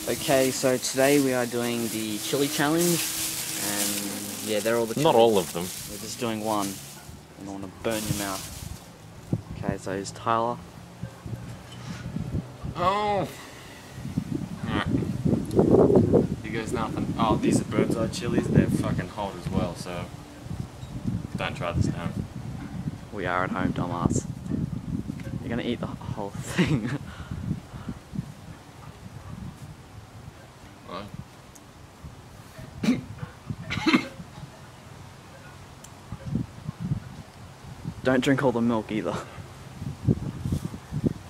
Okay, so today we are doing the chili challenge, and yeah, they're all the chili. Not all of them. We're just doing one, and I want to burn your mouth. Okay, so here's Tyler. Oh! Alright. Here goes nothing. Oh, these are bird's eye chilies. They're fucking hot as well, so don't try this now. We are at home, dumbass. You're gonna eat the whole thing. What? Don't drink all the milk either.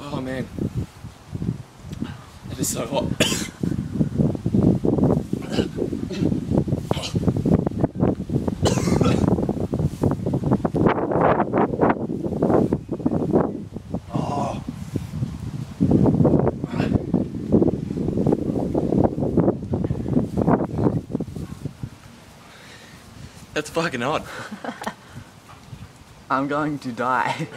Oh man. It is so hot. Oh. That's fucking hot. I'm going to die.